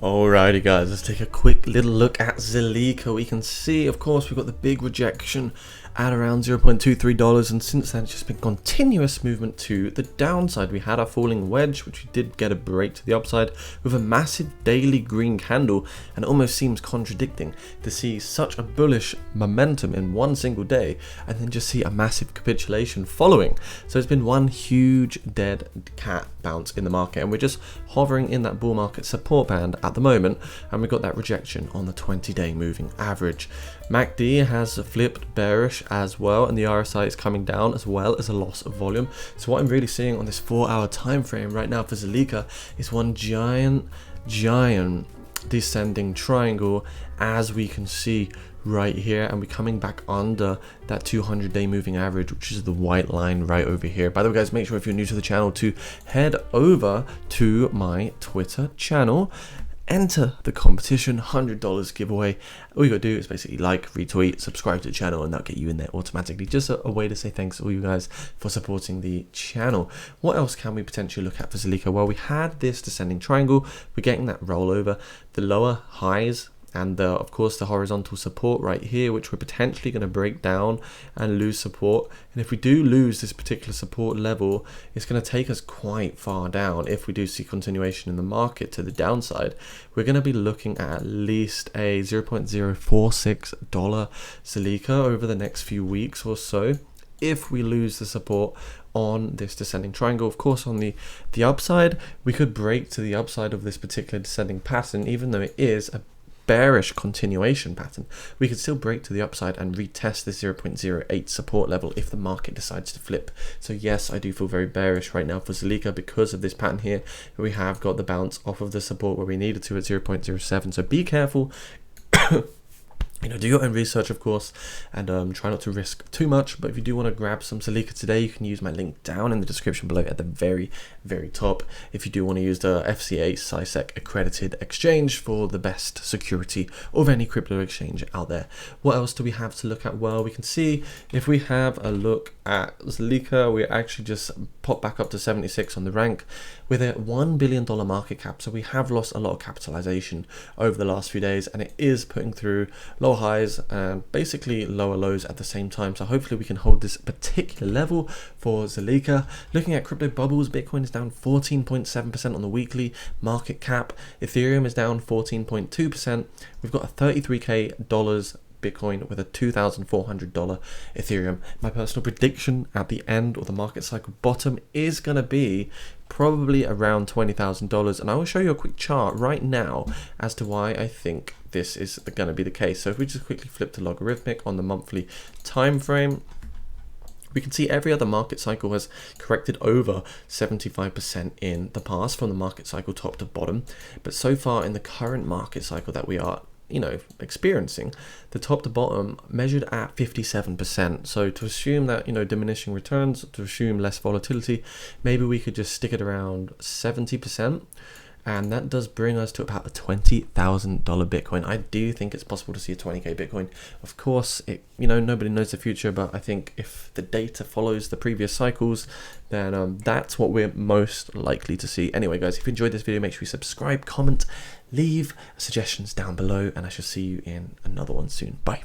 Alrighty guys, let's take a quick little look at Zilliqa. We can see, of course, we've got the big rejection at around $0.23, and since then it's just been continuous movement to the downside. We had our falling wedge, which we did get a break to the upside with a massive daily green candle, and it almost seems contradicting to see such a bullish momentum in one single day and then just see a massive capitulation following. So it's been one huge dead cat bounce in the market, and we're just hovering in that bull market support band at the moment, and we've got that rejection on the 20-day moving average. MACD has flipped bearish as well, and the RSI is coming down as well as a loss of volume. So what I'm really seeing on this 4-hour time frame right now for Zilliqa is one giant descending triangle, as we can see right here, and we're coming back under that 200-day moving average, which is the white line right over here. By the way guys, make sure if you're new to the channel to head over to my Twitter channel, enter the competition $100 giveaway. All you gotta do is basically like, retweet, subscribe to the channel, and that'll get you in there automatically. Just a way to say thanks to all you guys for supporting the channel. What else can we potentially look at for Zilliqa? Well, we had this descending triangle. We're getting that rollover, the lower highs, and of course the horizontal support right here, which we're potentially going to break down and lose support. And if we do lose this particular support level, it's going to take us quite far down. If we do see continuation in the market to the downside, we're going to be looking at least a $0.046 Zilliqa over the next few weeks or so, if we lose the support on this descending triangle. Of course, on the upside, we could break to the upside of this particular descending pattern. Even though it is a bearish continuation pattern, we could still break to the upside and retest the 0.08 support level if the market decides to flip. So yes, I do feel very bearish right now for Zilliqa because of this pattern here. We have got the bounce off of the support where we needed to at 0.07, so be careful. Do your own research, of course, and try not to risk too much. But if you do want to grab some Zilliqa today, you can use my link down in the description below at the very top. If you do want to use the FCA SciSec accredited exchange for the best security of any crypto exchange out there. What else do we have to look at? Well, we can see if we have a look at Zilliqa, we actually just popped back up to 76 on the rank with a $1 billion market cap. So we have lost a lot of capitalization over the last few days, and it is putting through low highs and basically lower lows at the same time. So hopefully we can hold this particular level for Zilliqa. Looking at crypto bubbles, Bitcoin is down 14.7% on the weekly market cap. Ethereum is down 14.2%. We've got a $33K Bitcoin with a $2,400 Ethereum. My personal prediction at the end or the market cycle bottom is going to be probably around $20,000, and I will show you a quick chart right now as to why I think this is going to be the case. So if we just quickly flip to logarithmic on the monthly time frame, we can see every other market cycle has corrected over 75% in the past from the market cycle top to bottom, but so far in the current market cycle that we are experiencing, the top to bottom measured at 57%. So to assume that diminishing returns, to assume less volatility, maybe we could just stick it around 70%, and that does bring us to about a $20,000 Bitcoin. I do think it's possible to see a 20K Bitcoin. Of course, nobody knows the future, but I think if the data follows the previous cycles, then that's what we're most likely to see. Anyway guys, if you enjoyed this video, make sure you subscribe, comment, leave suggestions down below, and I shall see you in another one soon. Bye.